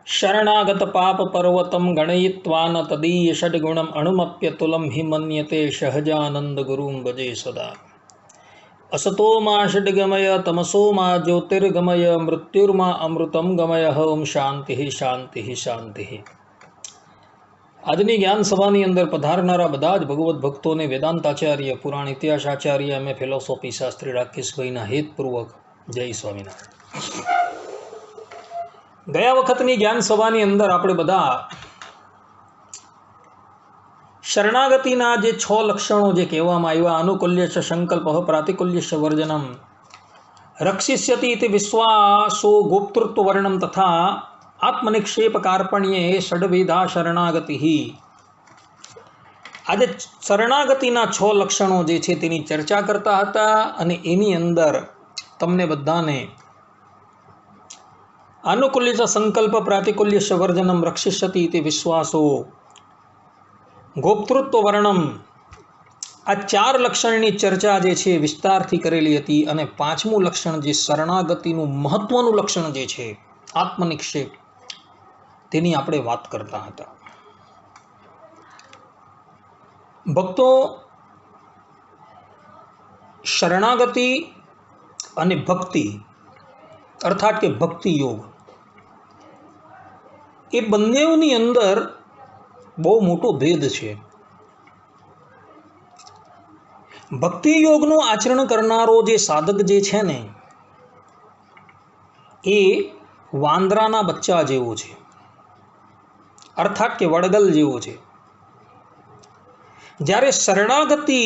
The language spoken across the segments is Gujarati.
शरणागत पाप पर्वतम गणयित्वा न तदीय षड्गुणम अणुमप्यतुलम हि मन्यते सहजानंद गुरुं भजे सदा। असतो मा षड्गमय तमसो मा ज्योतिर्गमय मृत्युर्मा अमृतम गमय। ओम शांति शांति शांति। આજની જ્ઞાન સભાની અંદર પધારનારા બધા જ ભગવત ભક્તોને વેદાંતાચાર્ય પુરાણ ઇતિહાસાચાર્ય અમે ફિલોસોફી શાસ્ત્રી રાકેશભાઈના હેતપૂર્વક જય સ્વામિનારાયણ। ગયા વખતની જ્ઞાન સભાની અંદર આપણે બધા શરણાગતિના જે 6 લક્ષણો જે કહેવામાં આવ્યા, અનુકૂલ્ય ચ સંકલ્પ, પ્રાતિકૂલ્ય ચ વર્જનમ, રક્ષિષ્યતિ ઇતિ વિશ્વાસો ગોપ્તૃત્વ વર્ણમ તથા આત્મનિક્ષેપ કાર્પણ્યે ષડવિધા શરણાગતિ। આજે શરણાગતિના 6 લક્ષણો જે છે તેની ચર્ચા કરતા હતા અને એની અંદર તમને બધાને અનુકૂલ્ય ચ સંકલ્પ, પ્રાતિકૂલ્ય ચ વર્જનમ, રક્ષિષ્યતિ ઇતિ વિશ્વાસો ગોપ્તૃત્વ વર્ણમ, આ 4 લક્ષણની ચર્ચા જે છે વિસ્તારથી કરેલી હતી। અને 5મું લક્ષણ જે શરણાગતિનું મહત્વનું લક્ષણ જે છે આત્મનિક્ષેપ, તેની આપણે વાત કરતા હતા। ભક્તો, શરણાગતિ અને ભક્તિ અર્થાત કે ભક્તિ યોગ, એ બંનેની અંદર બહુ મોટો ભેદ છે। ભક્તિ યોગનું આચરણ કરનારો જે સાધક જે છે ને, એ વાંદરાના બચ્ચા જેવો છે, અર્થાત કે વડગલ જેવો છે। જ્યારે શરણાગતિ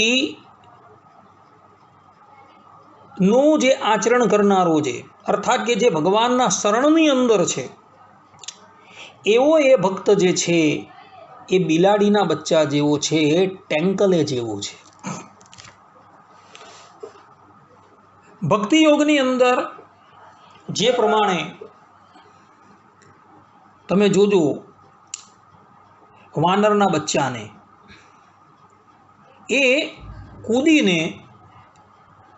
નું જે આચરણ કરનારો છે, અર્થાત કે જે ભગવાનના શરણની અંદર છે, એવો એ ભક્ત જે છે એ બિલાડીના બચ્ચા જેવો છે, ટેન્કલે જેવો છે। ભક્તિ યોગની અંદર જે પ્રમાણે તમે જોજો, વાનરના બચ્ચાને એ કૂદીને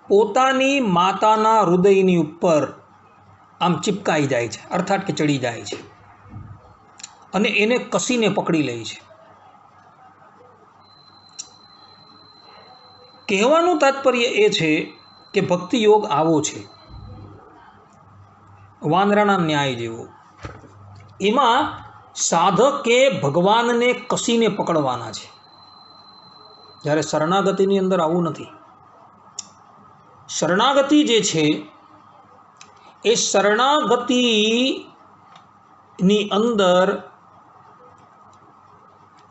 પોતાની માતાના હૃદયની ઉપર આમ ચિપકાઈ જાય છે, અર્થાત કે ચડી જાય છે અને એને કસીને પકડી લે છે। કહેવાનું તાત્પર્ય એ છે કે ભક્તિ યોગ આવો છે, વાંદરાના ન્યાય જેવો। એમાં સાધકે ભગવાનને કસીને પકડવાના છે, જ્યારે શરણાગતિની અંદર આવું નથી। શરણાગતિ જે છે એ શરણાગતિની અંદર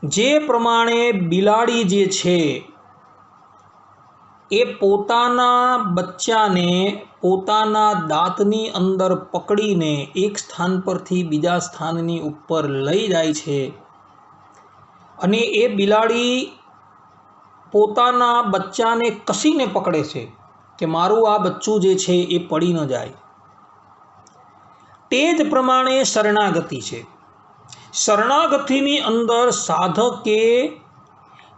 જે પ્રમાણે બિલાડી જે છે એ પોતાના બચ્ચાને પોતાના દાંતની અંદર પકડીને એક સ્થાન પરથી બીજા સ્થાનની ઉપર લઈ જાય છે અને એ બિલાડી પોતાના બચ્ચાને કસીને પકડે છે કે મારું આ બચ્ચું જે છે એ પડી ન જાય, તે જ પ્રમાણે શરણાગતિ છે। શરણાગતિની અંદર સાધકે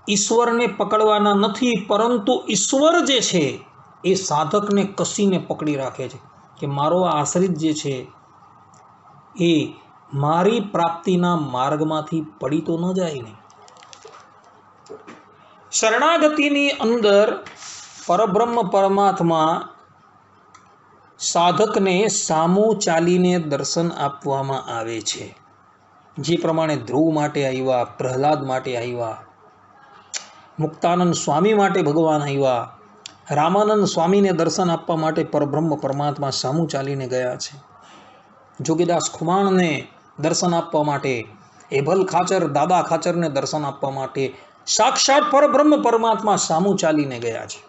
ઈશ્વરને પકડવાના નથી, પરંતુ ઈશ્વર જે છે એ સાધકને કસીને પકડી રાખે છે કે મારો આ આશ્રિત જે છે એ મારી પ્રાપ્તિના માર્ગમાંથી પડી તો ન જાય ને। શરણાગતિની અંદર પરબ્રહ્મ પરમાત્મા સાધકને સામું ચાલીને દર્શન આપવામાં આવે છે। જે પ્રમાણે ધ્રુવ માટે આવ્યા, પ્રહલાદ માટે આવ્યા, મુક્તાનંદ સ્વામી માટે ભગવાન આવ્યા, રામાનંદ સ્વામીને દર્શન આપવા માટે પરબ્રહ્મ પરમાત્મા સામું ચાલીને ગયા છે। જોગીદાસ ખુમાણને દર્શન આપવા માટે, એભલ ખાચર દાદા ખાચરને દર્શન આપવા માટે સાક્ષાત પરબ્રહ્મ પરમાત્મા સામું ચાલીને ગયા છે।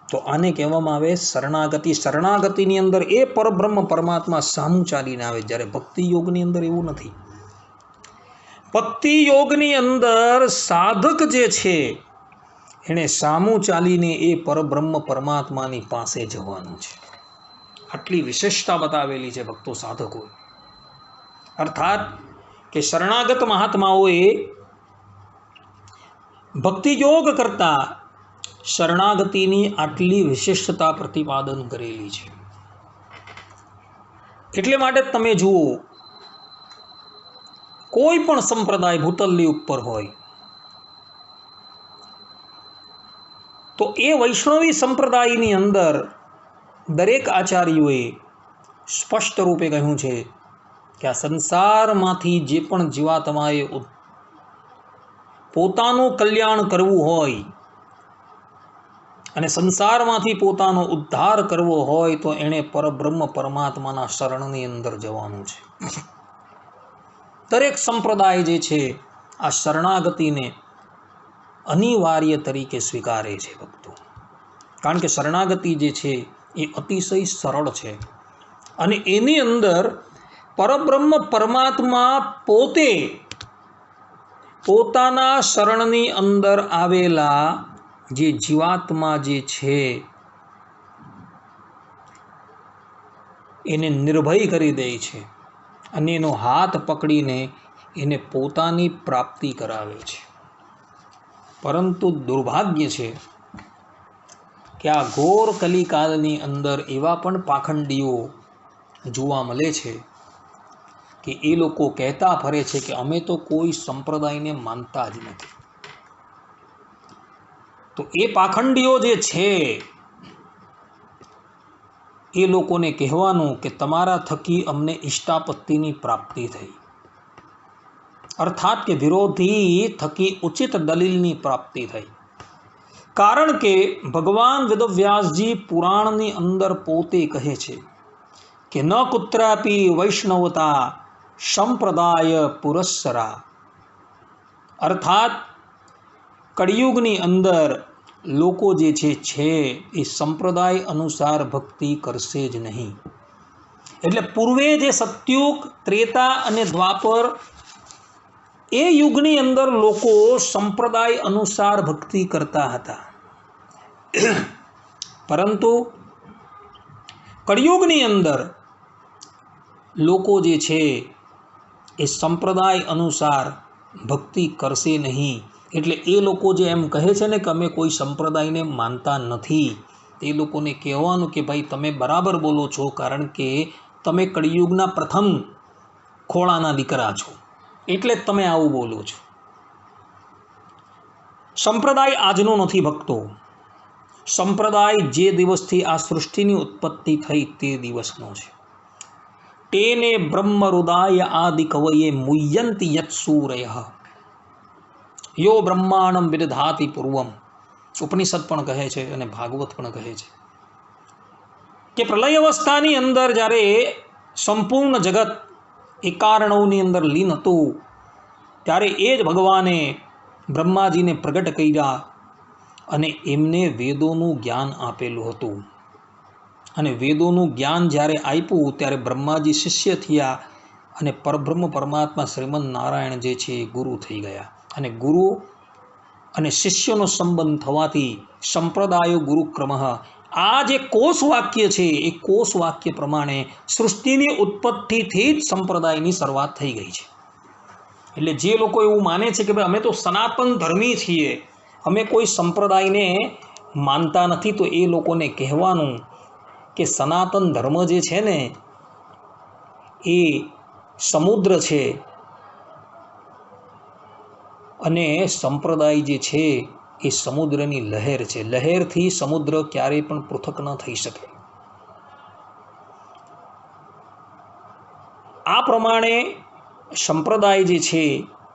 તો આને કહેવામાં આવે શરણાગતિ। શરણાગતિની અંદર એ પરબ્રહ્મ પરમાત્મા સામું ચાલીને આવે, જ્યારે ભક્તિ યોગની અંદર એવું નથી। ભક્તિ યોગની અંદર સાધક જે છે એણે સામું ચાલીને એ પરબ્રહ્મ પરમાત્માની પાસે જવાનું છે। આટલી વિશેષતા બતાવેલી છે ભક્તો સાધકોએ, અર્થાત કે શરણાગત મહાત્માઓએ ભક્તિ યોગ કરતા શરણાગતિની આટલી વિશેષતા પ્રતિપાદન કરેલી છે। એટલે માટે તમે જુઓ કોઈ પણ સંપ્રદાય ભૂતલની ઉપર હોય તો એ વૈષ્ણવી સંપ્રદાયની અંદર દરેક આચાર્યોએ સ્પષ્ટ રૂપે કહ્યું છે કે આ સંસારમાંથી જે પણ જીવાત્માએ પોતાનું કલ્યાણ કરવું હોય અને સંસારમાંથી પોતાનો ઉદ્ધાર કરવો હોય તો એણે પરબ્રહ્મ પરમાત્માના શરણની અંદર જવાનું છે. દરેક સંપ્રદાય જે છે આ શરણાગતિને અનિવાર્ય તરીકે સ્વીકારે છે ભક્તો, કારણ કે શરણાગતિ જે છે એ અતિશય સરળ છે અને એની અંદર પરબ્રહ્મ પરમાત્મા પોતે પોતાના શરણની અંદર આવેલા જે જીવાત્મા જે છે એને નિર્ભય કરી દે છે અને એનો હાથ પકડીને એને પોતાની પ્રાપ્તિ કરાવે છે. પરંતુ દુર્ભાગ્ય છે કે આ ઘોર કલિકાલની અંદર એવા પણ પાખંડીઓ જોવા મળે છે કે એ લોકો કહેતા ફરે છે કે અમે તો કોઈ સંપ્રદાયને માનતા જ નથી. તો એ પાખંડીઓ જે છે એ લોકોને કહેવાનું કે તમારા થકી અમને ઇષ્ટાપત્તિની પ્રાપ્તિ થઈ, અર્થાત કે વિરોધી થકી ઉચિત દલીલની પ્રાપ્તિ થઈ. કારણ કે ભગવાન વેદવ્યાસજી પુરાણની અંદર પોતે કહે છે કે ન કુત્રાપી વૈષ્ણવતા સંપ્રદાય પુરસ્સરા, અર્થાત કળિયુગની અંદર લોકો જે છે એ સંપ્રદાય અનુસાર ભક્તિ કરશે જ નહીં. એટલે પૂર્વે જે સતયુગ, ત્રેતા અને દ્વાપર એ યુગની અંદર લોકો સંપ્રદાય અનુસાર ભક્તિ કરતા હતા, પરંતુ કળિયુગની અંદર લોકો જે છે એ સંપ્રદાય અનુસાર ભક્તિ કરશે નહીં. એટલે એ લોકો જે એમ કહે છે ને કે અમે કોઈ સંપ્રદાયને માનતા નથી, તે લોકોને કહેવાનું કે ભાઈ તમે બરાબર બોલો છો, કારણ કે તમે કળિયુગના પ્રથમ ખોળાના દીકરા છો, એટલે જ તમે આવું બોલો છો. સંપ્રદાય આજનો નથી ભક્તો, સંપ્રદાય જે દિવસથી આ સૃષ્ટિની ઉત્પત્તિ થઈ તે દિવસનો છે. તેને બ્રહ્મરુદાય આદિ કવયે મુયંતિ યત સૂરયઃ યો બ્રહ્માંડમ વિદધાતિ પૂર્વમ. ઉપનિષદ પણ કહે છે અને ભાગવત પણ કહે છે કે પ્રલય અવસ્થાની અંદર જ્યારે સંપૂર્ણ જગત એકાર્ણવની અંદર લીન હતું ત્યારે એ જ ભગવાને બ્રહ્માજીને પ્રગટ કર્યા અને એમને વેદોનું જ્ઞાન આપેલું હતું. અને વેદોનું જ્ઞાન જ્યારે આપ્યું ત્યારે બ્રહ્માજી શિષ્ય થયા અને પરબ્રહ્મ પરમાત્મા શ્રીમદ નારાયણ જે છે એ ગુરુ થઈ ગયા. અને ગુરુ અને શિષ્યનો સંબંધ થવાથી સંપ્રદાયો ગુરુક્રમ, આ જે કોષ વાક્ય છે એ કોષ વાક્ય પ્રમાણે સૃષ્ટિની ઉત્પત્તિથી જ સંપ્રદાયની શરૂઆત થઈ ગઈ છે. એટલે જે લોકો એવું માને છે કે ભાઈ અમે તો સનાતન ધર્મી છીએ, અમે કોઈ સંપ્રદાયને માનતા નથી, તો એ લોકોને કહેવાનું કે સનાતન ધર્મ જે છે ને એ સમુદ્ર છે અને સંપ્રદાય જે છે એ સમુદ્રની લહેર છે. લહેરથી સમુદ્ર ક્યારેય પણ પૃથક ન થઈ શકે. આ પ્રમાણે સંપ્રદાય જે છે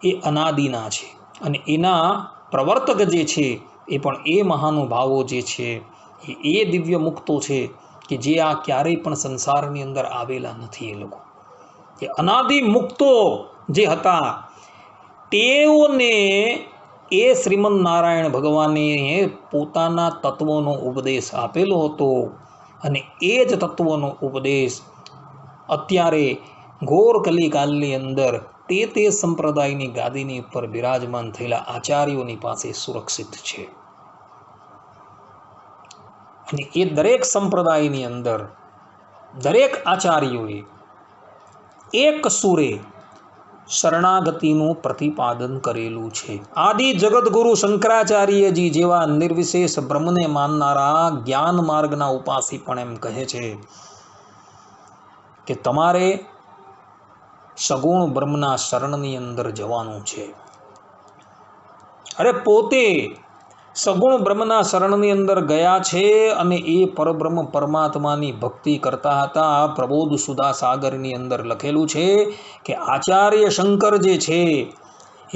એ અનાદિના છે અને એના પ્રવર્તક જે છે એ પણ એ મહાનુભાવો જે છે એ દિવ્ય મુક્તો છે કે જે આ ક્યારેય પણ સંસારની અંદર આવેલા નથી. એ લોકો એ અનાદિ મુક્તો જે હતા તેઓને એ શ્રીમદ નારાયણ ભગવાને પોતાના તત્વોનો ઉપદેશ આપેલો હતો અને એ જ તત્વોનો ઉપદેશ અત્યારે ઘોર કલિકાલની અંદર તે સંપ્રદાયની ગાદીની ઉપર બિરાજમાન થયેલા આચાર્યોની પાસે સુરક્ષિત છે. અને એ દરેક સંપ્રદાયની અંદર દરેક આચાર્યોએ એક સુરે શરણાગતિનું પ્રતિપાદન કરેલું છે. આદિ જગતગુરુ શંકરાચાર્યજી જેવા નિર્વિશેષ બ્રહ્મને માનનારા જ્ઞાન માર્ગના ઉપાસી પણ એમ કહે છે કે તમારે સગુણ બ્રહ્મના શરણની અંદર જવાનું છે. અરે પોતે સગુણ બ્રહ્મના શરણની અંદર ગયા છે અને એ પરબ્રહ્મ પરમાત્માની ભક્તિ કરતા હતા. પ્રબોધ સુધા સાગરની અંદર લખેલું છે કે આચાર્ય શંકર જે છે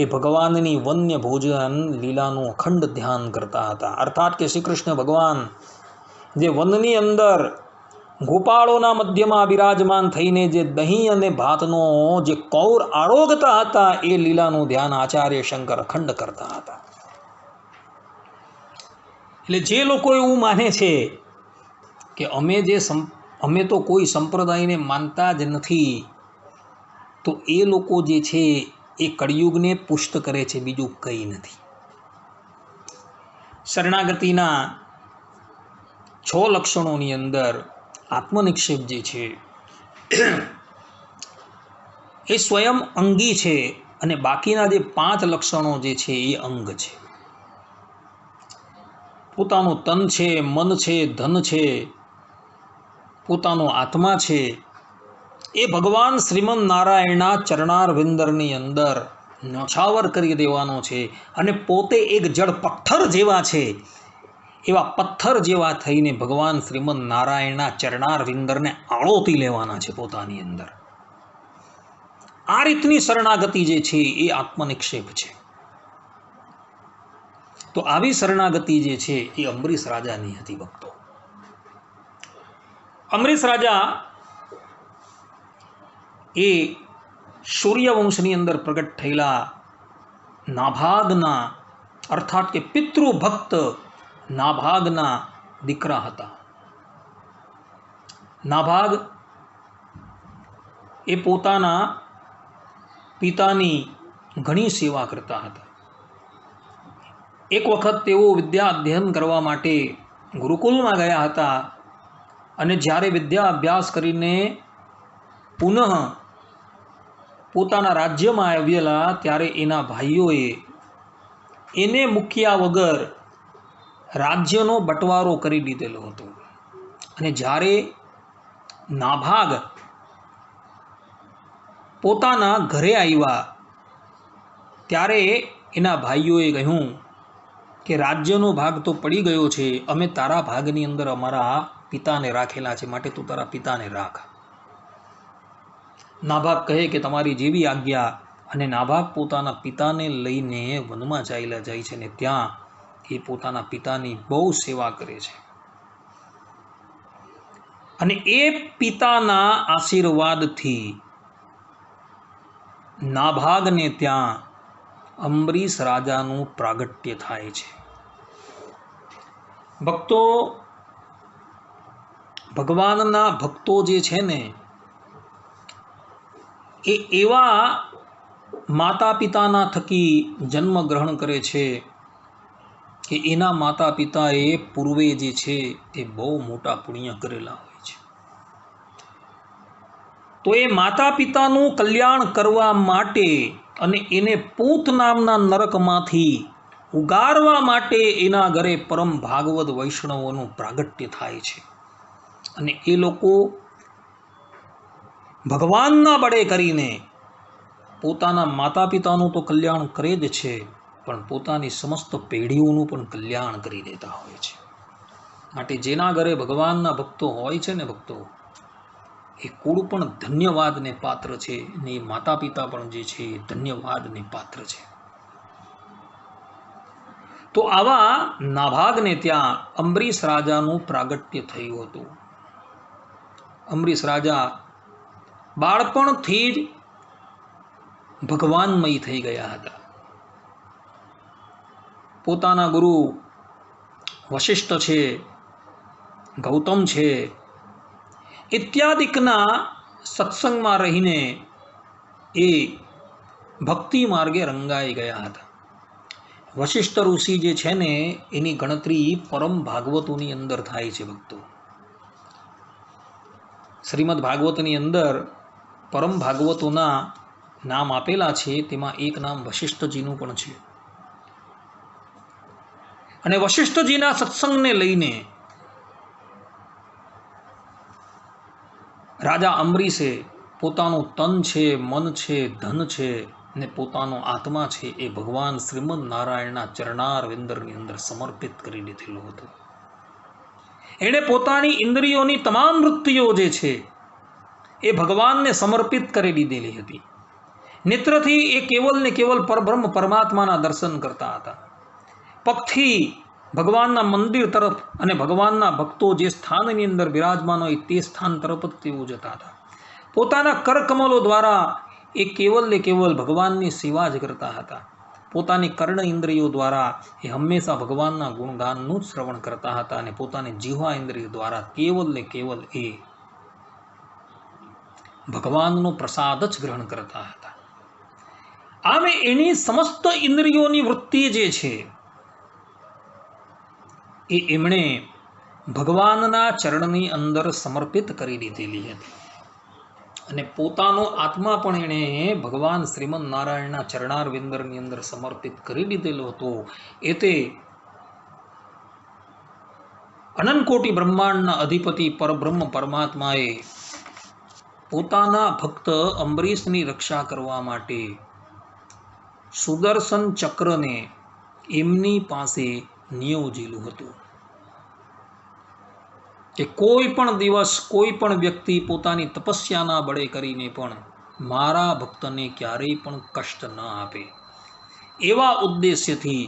એ ભગવાનની વન્ય ભોજન લીલાનું અખંડ ધ્યાન કરતા હતા. અર્થાત કે શ્રી કૃષ્ણ ભગવાન જે વનની અંદર ગોપાળોના મધ્યમાં બિરાજમાન થઈને જે દહીં અને ભાતનો જે કૌર આરોગતા હતા એ લીલાનું ધ્યાન આચાર્ય શંકર અખંડ કરતા હતા. એટલે જે લોકો એવું માને છે કે અમે તો કોઈ સંપ્રદાયને માનતા જ નથી, તો એ લોકો જે છે એ કળિયુગને પુષ્ટ કરે છે, બીજું કંઈ નથી. શરણાગતિના 6 લક્ષણોની અંદર આત્મનિક્ષેપ જે છે એ સ્વયં અંગી છે અને બાકીના જે 5 લક્ષણો જે છે એ અંગ છે. પોતાનું તન છે, મન છે, ધન છે, પોતાનો આત્મા છે, એ ભગવાન શ્રીમન નારાયણના ચરણારવિંદરની અંદર ન્યોછાવર કરી દેવાનો છે. અને પોતે એક જળ પથ્થર જેવા છે, એવા પથ્થર જેવા થઈને ભગવાન શ્રીમન નારાયણના ચરણારવિંદરને આળોતી લેવાના છે પોતાની અંદર. આ રીતની શરણાગતિ જે છે એ આત્મનિક્ષેપ છે. તો આવી શરણાગતિ જે છે એ અંબરીશ રાજાની હતી ભક્તો. અંબરીશ રાજા એ સૂર્યવંશની અંદર પ્રગટ થયેલા નાભાગના અર્થાત કે પિતૃભક્ત નાભાગના દીકરા હતા. નાભાગ એ પોતાના પિતાની ઘણી સેવા કરતા હતા. એક વખત તેઓ વિદ્યા અધ્યયન કરવા માટે ગુરુકુલમાં ગયા હતા અને જ્યારે વિદ્યા અભ્યાસ કરીને પુનઃ પોતાના રાજ્યમાં આવેલા ત્યારે એના ભાઈઓએ એને મૂક્યા વગર રાજ્યનો બટવારો કરી દીધેલો હતો. અને જ્યારે નાભાગ પોતાના ઘરે આવ્યા ત્યારે એના ભાઈઓએ કહ્યું કે રાજ્યનો ભાગ તો પડી ગયો છે, અમે તારા ભાગની અંદર અમારા પિતાને રાખેલા છે, માટે તું તારા પિતાને રાખ. નાભાગ કહે કે તમારી જેવી આજ્ઞા. અને નાભાગ પોતાના પિતાને લઈને વનમાં ચાલ્યા જાય છે ને ત્યાં એ પોતાના પિતાની બહુ સેવા કરે છે. અને એ પિતાના આશીર્વાદથી નાભાગને ત્યાં અંબરીશ રાજાનું પ્રાગટ્ય થાય છે. ભક્તો, ભગવાનના ભક્તો જે છે ને એ એવા માતા પિતાના થકી જન્મ ગ્રહણ કરે છે કે એના માતા પિતાએ પૂર્વે જે છે એ બહુ મોટા પુણ્ય કરેલા હોય છે. તો એ માતા પિતાનું કલ્યાણ કરવા માટે અને એને પૂત નામના નરકમાંથી ઉગારવા માટે એના ઘરે પરમ ભાગવત વૈષ્ણવોનું પ્રાગટ્ય થાય છે. અને એ લોકો ભગવાનના બળે કરીને પોતાના માતા પિતાનું તો કલ્યાણ કરે જ છે, પણ પોતાની સમસ્ત પેઢીઓનું પણ કલ્યાણ કરી દેતા હોય છે. માટે જેના ઘરે ભગવાનના ભક્તો હોય છે ને ભક્તો, એ કુળ પણ ધન્યવાદને પાત્ર છે અને એ માતા પિતા પણ જે છે એ ધન્યવાદને પાત્ર છે. તો આવા નાભાગને ત્યાં અંબરીશ રાજાનું પ્રાગટ્ય થયું હતું. અંબરીશ રાજા બાળપણથી જ ભગવાનમય થઈ ગયા હતા. પોતાના ગુરુ વશિષ્ઠ છે, ગૌતમ છે, ઇત્યાદિકના સત્સંગમાં રહીને એ ભક્તિ માર્ગે રંગાઈ ગયા હતા. વશિષ્ઠ ઋષિ જે છે ને એની ગણતરી પરમ ભાગવતોની અંદર થાય છે ભક્તો. શ્રીમદ ભાગવતની અંદર પરમ ભાગવતોના નામ આપેલા છે, તેમાં એક નામ વશિષ્ઠજીનું પણ છે. અને વશિષ્ઠજીના સત્સંગને લઈને રાજા અંબરીશે પોતાનું તન છે, મન છે, ધન છે ને પોતાનો આત્મા છે એ ભગવાન શ્રીમદ નારાયણના ચરણાર વિંદરની અંદર સમર્પિત કરી દીધેલું હતું. એણે પોતાની ઇન્દ્રિયોની તમામ વૃત્તિઓ જે છે એ ભગવાનને સમર્પિત કરી દીધેલી હતી. નેત્રથી એ કેવલ ને કેવલ પરબ્રહ્મ પરમાત્માના દર્શન કરતા હતા. પગથી ભગવાનના મંદિર તરફ અને ભગવાનના ભક્તો જે સ્થાનની અંદર બિરાજમાન હોય તે સ્થાન તરફ જ તેઓ જતા હતા. પોતાના કરકમલો દ્વારા એ કેવલ ને કેવલ ભગવાનની સેવા જ કરતા હતા. પોતાની કર્ણ ઇન્દ્રિયો દ્વારા એ હંમેશા ભગવાનના ગુણગાનનું જ શ્રવણ કરતા હતા અને પોતાની જીહ્વા ઇન્દ્રિય દ્વારા કેવલ ને કેવલ એ ભગવાનનો પ્રસાદ જ ગ્રહણ કરતા હતા. આમ એની સમસ્ત ઇન્દ્રિયોની વૃત્તિ જે છે એ એમણે ભગવાનના ચરણની અંદર સમર્પિત કરી દીધેલી હતી અને પોતાનો આત્મા પણ એણે ભગવાન શ્રીમદ નારાયણના ચરણાર વિંદરની અંદર સમર્પિત કરી દીધેલો હતો. એ તે અનંતકોટી બ્રહ્માંડના અધિપતિ પરબ્રહ્મ પરમાત્માએ પોતાના ભક્ત અંબરીશની રક્ષા કરવા માટે સુદર્શન ચક્રને એમની પાસે નિયોજેલું હતું કે કોઈ પણ દિવસ કોઈ પણ વ્યક્તિ પોતાની તપસ્યાના બળે કરીને પણ મારા ભક્તને ક્યારેય પણ કષ્ટ ન આપે, એવા ઉદ્દેશ્યથી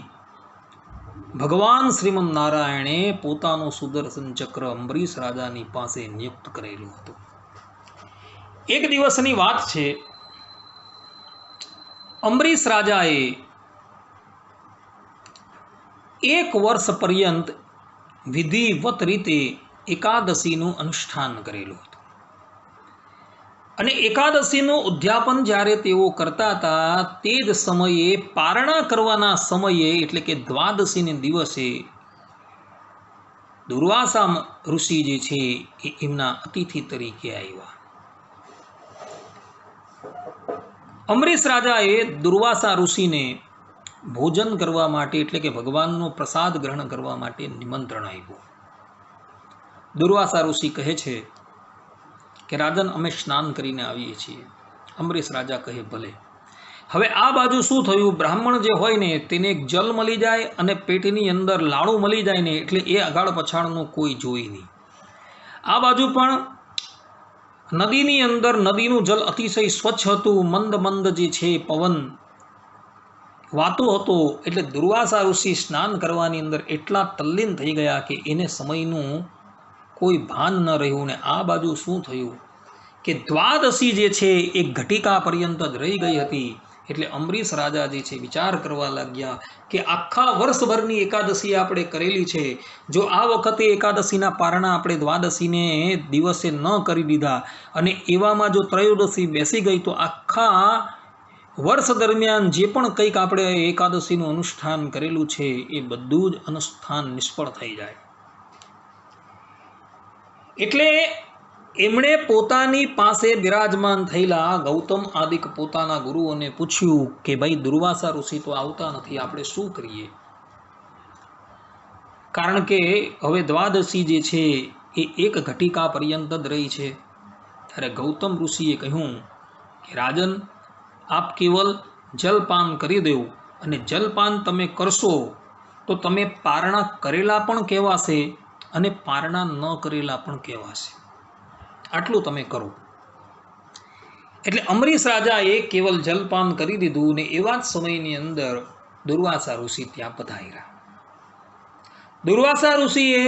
ભગવાન શ્રીમદ નારાયણે પોતાનું સુદર્શન ચક્ર અંબરીશ રાજાની પાસે નિયુક્ત કરેલું હતું. એક દિવસની વાત છે, અંબરીશ રાજાએ 1 વર્ષ પર્યંત વિધિવત રીતે એકાદશીનું અનુષ્ઠાન કરેલું હતું અને એકાદશીનું ઉદ્યાપન જ્યારે તેઓ કરતા હતા તે જ સમયે પારણા કરવાના સમયે એટલે કે દ્વાદશીને દિવસે દુર્વાસા ઋષિ જે છે એ એમના અતિથિ તરીકે આવ્યા. અંબરીશ રાજાએ દુર્વાસા ઋષિને ભોજન કરવા માટે એટલે કે ભગવાનનો પ્રસાદ ગ્રહણ કરવા માટે નિમંત્રણ આપ્યું. દુર્વાસા ઋષિ કહે છે કે રાજન, અમે સ્નાન કરીને આવીએ છીએ. અંબરીશ રાજા કહે ભલે. હવે આ બાજુ શું થયું, બ્રાહ્મણ જે હોય ને તેને જલ મળી જાય અને પેટની અંદર લાડુ મળી જાય ને એટલે એ અગાડ પછાડનું કોઈ જોઈ નહીં. આ બાજુ પણ નદીની અંદર નદીનું જલ અતિશય સ્વચ્છ હતું, મંદ મંદ જે છે પવન વાતો હતો એટલે દુર્વાસા ઋષિ સ્નાન કરવાની અંદર એટલા તલ્લીન થઈ ગયા કે એને સમયનું કોઈ ભાન ન રહ્યું. ને આ બાજુ શું થયું કે દ્વાદશી જે છે એ ઘટિકા પર્યંત જ રહી ગઈ હતી. એટલે અંબરીશ રાજા જે છે વિચાર કરવા લાગ્યા કે આખા વર્ષભરની એકાદશી આપણે કરેલી છે, જો આ વખતે એકાદશીના પારણા આપણે દ્વાદશીને દિવસે ન કરી દીધા અને એવામાં જો ત્રયોદશી બેસી ગઈ તો આખા વર્ષ દરમિયાન જે પણ કંઈક આપણે એકાદશીનું અનુષ્ઠાન કરેલું છે એ બધું જ અનુષ્ઠાન નિષ્ફળ થઈ જાય. એટલે એમણે પોતાની પાસે બિરાજમાન થયેલા ગૌતમ આદિક પોતાના ગુરુઓને પૂછ્યું કે ભાઈ દુર્વાસા ઋષિ તો આવતા નથી, આપણે શું કરીએ? કારણ કે હવે દ્વાદશી જે છે એ 1 ઘટિકા પર્યંત જ રહી છે. ત્યારે ગૌતમ ઋષિએ કહ્યું કે રાજન, આપ કેવલ જલપાન કરી દેવું અને જલપાન તમે કરશો તો તમે પારણા કરેલા પણ કહેવાશે અને પારણા ન કરેલા પણ કહેવાશે. આટલું તમે કરો. એટલે અંબરીશ રાજાએ કેવલ જલપાન કરી દીધું ને એવા જ સમયની અંદર દુર્વાસા ઋષિ ત્યાં પધાર્યા. દુર્વાસા ઋષિએ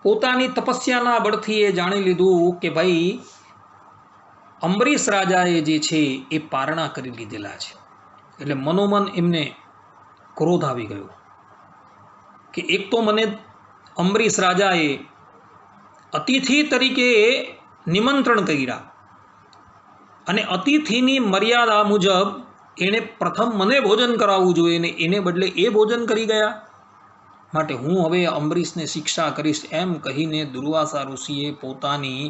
પોતાની તપસ્યાના બળથી એ જાણી લીધું કે ભાઈ અંબરીશ રાજાએ જે છે એ પારણા કરી લીધેલા છે. એટલે મનોમન એમને ક્રોધ આવી ગયો કે એક તો મને અંબરીશ રાજાએ અતિથિ તરીકે નિમંત્રણ કર્યા અને અતિથિની મર્યાદા મુજબ એણે પ્રથમ મને ભોજન કરાવવું જોઈએ ને એને બદલે એ ભોજન કરી ગયા. માટે હું હવે અંબરીશને શિક્ષા કરીશ એમ કહીને દુર્વાસા ઋષિએ પોતાની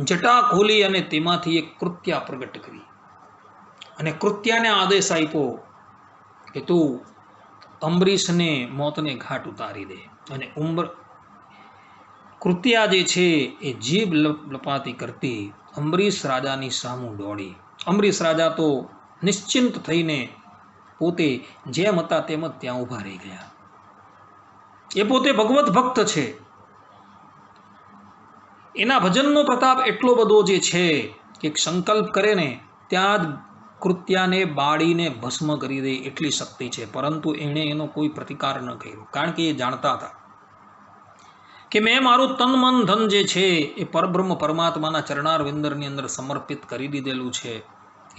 જટા ખોલી અને તેમાંથી એક કૃત્યા પ્રગટ કરી અને કૃત્યાને આદેશ આપ્યો કે તું અંબરીશને મોતને ઘાટ ઉતારી દે. અને કૃત્યા જે છે એ જીભ લપાતી કરતી અંબરીશ રાજાની સામું દોડી. અંબરીશ રાજા તો નિશ્ચિંત થઈને પોતે જેમ હતા તેમ જ ત્યાં ઊભા રહી ગયા. એ પોતે ભગવત ભક્ત છે. એના ભજનનો પ્રતાપ એટલો બધો જે છે કે સંકલ્પ કરે ને ત્યાં જ કૃત્યાને બાળીને ભસ્મ કરી દે એટલી શક્તિ છે. પરંતુ એણે એનો કોઈ પ્રતિકાર ન કર્યો, કારણ કે એ જાણતા હતા કે મેં મારું તન મન ધન જે છે એ પરબ્રહ્મ પરમાત્માના ચરણાર વિંદરની અંદર સમર્પિત કરી દીધેલું છે.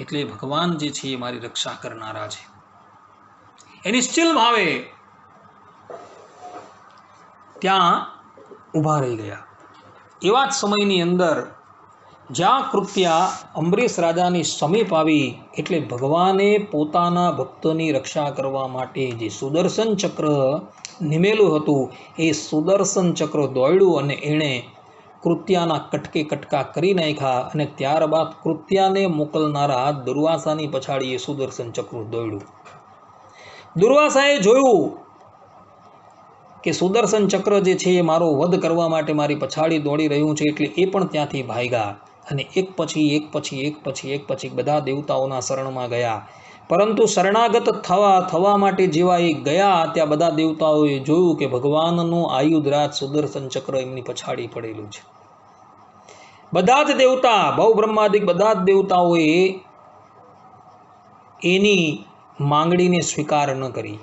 એટલે ભગવાન જે છે એ મારી રક્ષા કરનારા છે. એ નિશ્ચલ ભાવે ત્યાં ઊભા રહી ગયા. એવા જ સમયની અંદર જ્યાં કૃત્યા અંબરીશ રાજાની સમીપ આવી એટલે ભગવાને પોતાના ભક્તોની રક્ષા કરવા માટે જે સુદર્શન ચક્ર નિમેલું હતું એ સુદર્શન ચક્ર દોડ્યું અને એણે કૃત્યાના કટકે કટકા કરી નાખ્યા. અને ત્યારબાદ કૃત્યાને મોકલનારા દુર્વાસાની પછાડી એ સુદર્શન ચક્ર દોડ્યું. દુર્વાસાએ જોયું કે સુદર્શન ચક્ર જે છે એ મારો વધ કરવા માટે મારી પછાડી દોડી રહ્યું છે. એટલે એ પણ ત્યાંથી ભાગ્યા અને એક પછી બધા દેવતાઓના શરણમાં ગયા. પરંતુ શરણાગત થવા માટે જેવા એ ગયા ત્યાં બધા દેવતાઓએ જોયું કે ભગવાનનું આયુધરાજ સુદર્શન ચક્ર એમની પછાડી પડેલું છે. બધા જ દેવતા ભવ બ્રહ્માદિક બધા જ દેવતાઓએ એની માંગણીને સ્વીકાર ન કરી,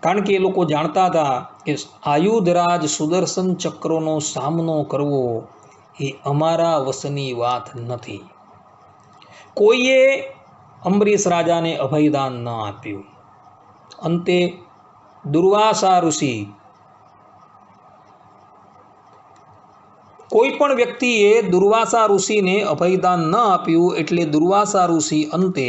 કારણ કે એ લોકો જાણતા હતા કે આયુધરાજ સુદર્શન ચક્રનો સામનો કરવો એ અમારા વશની વાત નથી. કોઈએ અંબરીશ રાજાને અભયદાન ન આપ્યું. અંતે દુર્વાસા ઋષિ, કોઈ પણ વ્યક્તિએ દુર્વાસા ઋષિને અભયદાન ન આપ્યું એટલે દુર્વાસા ઋષિ અંતે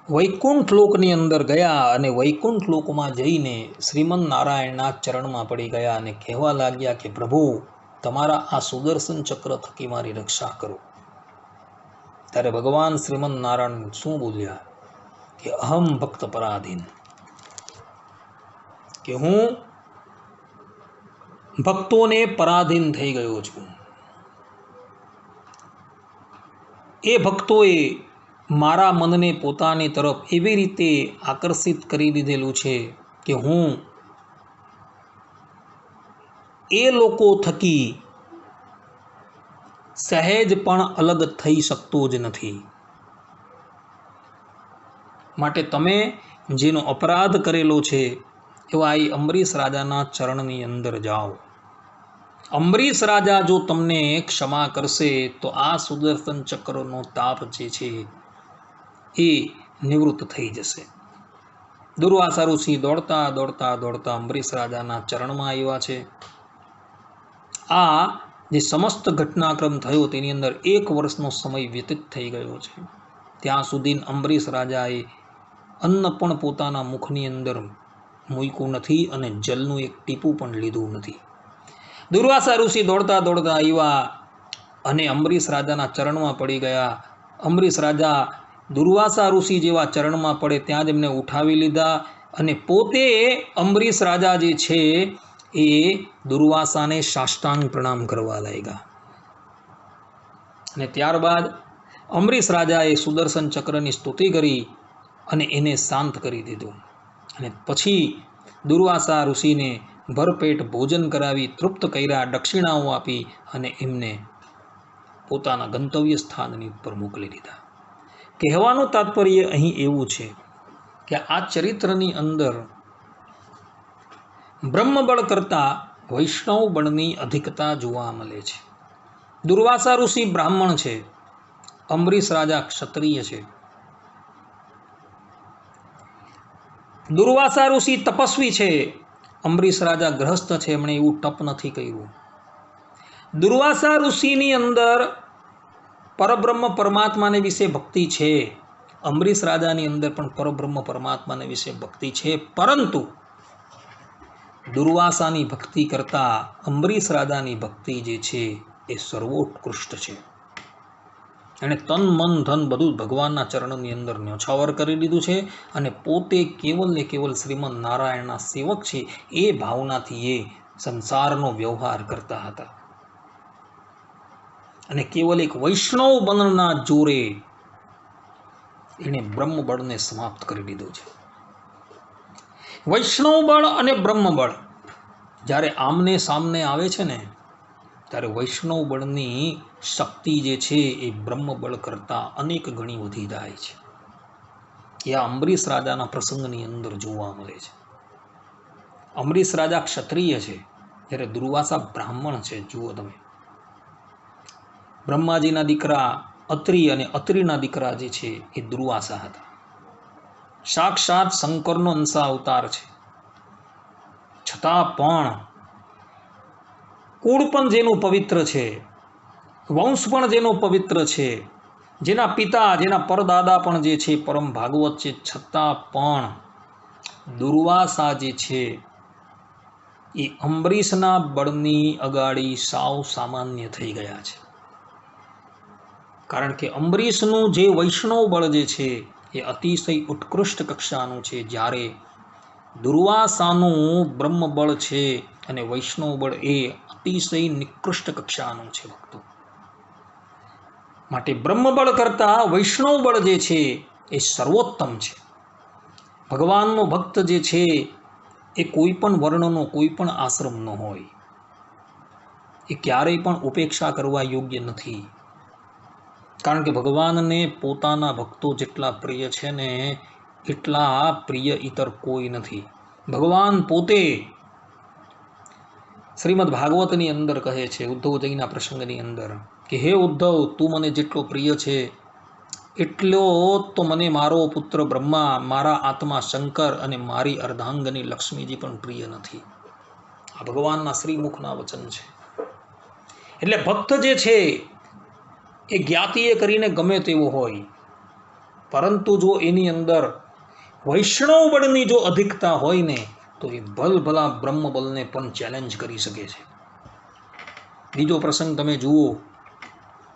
વૈકુંઠ લોકની અંદર ગયા અને વૈકુંઠ લોકમાં જઈને શ્રીમન નારાયણના ચરણમાં પડી ગયા અને કહેવા લાગ્યા કે પ્રભુ, તમારા આ સુદર્શન ચક્ર થકી મારી રક્ષા કરો. ત્યારે ભગવાન શ્રીમન નારાયણ શું બોલ્યા કે અહમ ભક્ત પરાધીન, કે હું ભક્તોને પરાધીન થઈ ગયો છું. એ ભક્તોએ મારા મનને પોતાની તરફ એવી રીતે આકર્ષિત કરી દીધેલું છે કે હું એ લોકો થકી સહેજ પણ અલગ થઈ શકતો જ નથી. માટે તમે જેનો અપરાધ કરેલો છે એવા એ અંબરીશ રાજાના ચરણની અંદર જાઓ. અંબરીશ રાજા જો તમને ક્ષમા કરશે તો આ સુદર્શન ચક્રનો તાપ જે છે એ નિવૃત્ત થઈ જશે. દુર્વાસા ઋષિ દોડતા અંબરીશ રાજાના ચરણમાં આવ્યા છે. આ જે સમસ્ત ઘટનાક્રમ થયો તેની અંદર 1 વર્ષનો સમય વ્યતીત થઈ ગયો છે. ત્યાં સુધી અંબરીશ રાજાએ અન્ન પણ પોતાના મુખની અંદર મૂક્યું નથી અને જલનું એક ટીપું પણ લીધું નથી. દુર્વાસા ઋષિ દોડતા આવ્યા અને અંબરીશ રાજાના ચરણમાં પડી ગયા. અંબરીશ રાજા દુર્વાસા ઋષિ જેવા ચરણમાં પડે ત્યાં જ એમને ઉઠાવી લીધા અને પોતે અંબરીશ રાજા જે છે એ દુર્વાસાને સાષ્ટાંગ પ્રણામ કરવા લાગ્યા. અને ત્યારબાદ અંબરીશ રાજાએ સુદર્શન ચક્રની સ્તુતિ કરી અને એને શાંત કરી દીધું. અને પછી દુર્વાસા ઋષિને ભરપેટ ભોજન કરાવી તૃપ્ત કર્યા, દક્ષિણાઓ આપી અને એમને પોતાના ગંતવ્ય સ્થાનની ઉપર મોકલી દીધા. કહેવાનું તાત્પર્ય અહીં એવું છે કે આ ચરિત્રની અંદર બ્રહ્મબળ કરતાં વૈષ્ણવ બળની અધિકતા જોવા મળે છે. દુર્વાસા ઋષિ બ્રાહ્મણ છે, અંબરીશ રાજા ક્ષત્રિય છે. દુર્વાસા ઋષિ તપસ્વી છે, અંબરીશ રાજા ગ્રહસ્થ છે, એમણે એવું તપ નથી કર્યું. દુર્વાસા ઋષિની અંદર પરબ્રહ્મ પરમાત્માને વિશે ભક્તિ છે, અંબરીશ રાજાની અંદર પણ પરબ્રહ્મ પરમાત્માને વિશે ભક્તિ છે. પરંતુ દુર્વાસાની ભક્તિ કરતાં અંબરીશ રાજાની ભક્તિ જે છે એ સર્વોત્કૃષ્ટ છે. એણે તન મન ધન બધું ભગવાનના ચરણની અંદર ન્યોછાવર કરી દીધું છે અને પોતે કેવલ ને કેવલ શ્રીમદ નારાયણના સેવક છે એ ભાવનાથી એ સંસારનો વ્યવહાર કરતા હતા. અને કેવલ એક વૈષ્ણવ બળના જોરે એણે બ્રહ્મબળને સમાપ્ત કરી દીધું છે. વૈષ્ણવ બળ અને બ્રહ્મબળ જ્યારે આમને સામને આવે છે ને, ત્યારે વૈષ્ણવ બળની શક્તિ જે છે એ બ્રહ્મબળ કરતાં અનેક ગણી વધી જાય છે. એ આ અંબરીશ રાજાના પ્રસંગની અંદર જોવા મળે છે. અંબરીશ રાજા ક્ષત્રિય છે, જ્યારે દુર્વાસા બ્રાહ્મણ છે. જુઓ તમે, બ્રહ્માજીના દીકરા અત્રિ અને અત્રિના દીકરા જે છે એ દુર્વાસા હતા. સાક્ષાત શંકરનો અંશા અવતાર છે. છતાં પણ કુળ પણ જેનું પવિત્ર છે, વંશ પણ જેનો પવિત્ર છે, જેના પિતા જેના પરદાદા પણ જે છે પરમ ભાગવત છે, છતાં પણ દુર્વાસા જે છે એ અંબરીશના બળની અગાડી સાવ સામાન્ય થઈ ગયા છે. કારણ કે અંબરીશનું જે વૈષ્ણવ બળ જે છે એ અતિશય ઉત્કૃષ્ટ કક્ષાનું છે, જ્યારે દુર્વાસાનું બ્રહ્મબળ છે અને વૈષ્ણવ બળ એ અતિશય નિકૃષ્ટ કક્ષાનું છે. ભક્તો, માટે બ્રહ્મબળ કરતાં વૈષ્ણવ બળ જે છે એ સર્વોત્તમ છે. ભગવાનનો ભક્ત જે છે એ કોઈ પણ વર્ણનો, કોઈ પણ આશ્રમનો હોય, એ ક્યારેય પણ ઉપેક્ષા કરવા યોગ્ય નથી. કારણ કે ભગવાનને પોતાના ભક્તો જેટલા પ્રિય છે ને, એટલા પ્રિય ઇતર કોઈ નથી. ભગવાન પોતે શ્રીમદ ભાગવતની અંદર કહે છે, ઉદ્ધવજીના પ્રસંગની અંદર, કે હે ઉદ્ધવ, તું મને જેટલો પ્રિય છે એટલો તો મને મારો પુત્ર બ્રહ્મા, મારા આત્મા શંકર અને મારી અર્ધાંગની લક્ષ્મીજી પણ પ્રિય નથી. આ ભગવાનના શ્રીમુખના વચન છે. એટલે ભક્ત જે છે એ જ્ઞાતિએ કરીને ગમે તેવો હોય, પરંતુ જો એની અંદર વૈષ્ણવ બળની જો અધિકતા હોય ને, તો એ ભલભલા બ્રહ્મબળને પણ ચેલેન્જ કરી શકે છે. બીજો પ્રસંગ તમે જુઓ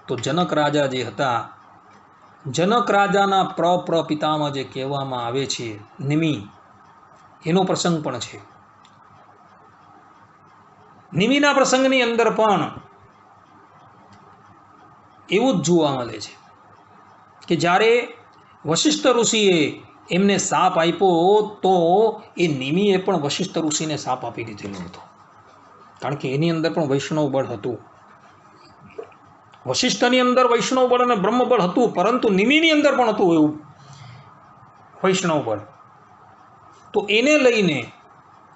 તો જનક રાજા જે હતા, જનક રાજાના પિતામાં જે કહેવામાં આવે છે નિમિ, એનો પ્રસંગ પણ છે. નિમિના પ્રસંગની અંદર પણ એવું જ જોવા મળે છે કે જ્યારે વશિષ્ઠ ઋષિએ એમને શાપ આપ્યો, તો એ નિમિએ પણ વશિષ્ઠ ઋષિને શાપ આપી દીધેલો હતો. કારણ કે એની અંદર પણ વૈષ્ણવ બળ હતું. વશિષ્ઠની અંદર વૈષ્ણવ બળ અને બ્રહ્મબળ હતું, પરંતુ નિમિની અંદર પણ હતું એવું વૈષ્ણવ બળ. તો એને લઈને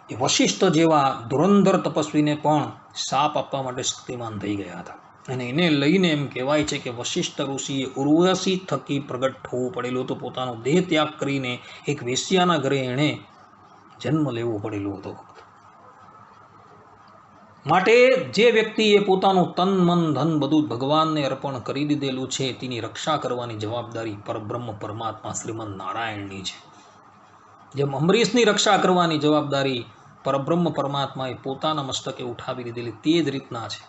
એ વશિષ્ઠ જેવા ધુરંધર તપસ્વીને પણ શાપ આપવા માટે શક્તિમાન થઈ ગયા હતા. અને એને લઈને એમ કહેવાય છે કે વશિષ્ઠ ઋષિએ ઉર્વશી થકી પ્રગટ થવું પડેલું હતું. પોતાનો દેહ ત્યાગ કરીને એક વેશ્યાના ઘરે એણે જન્મ લેવો પડેલો હતો. માટે જે વ્યક્તિએ પોતાનું તન મન ધન બધું ભગવાનને અર્પણ કરી દીધેલું છે, તેની રક્ષા કરવાની જવાબદારી પરબ્રહ્મ પરમાત્મા શ્રીમદ નારાયણની છે. જેમ અંબરીશની રક્ષા કરવાની જવાબદારી પરબ્રહ્મ પરમાત્માએ પોતાના મસ્તકે ઉઠાવી દીધેલી, તે જ રીતના છે.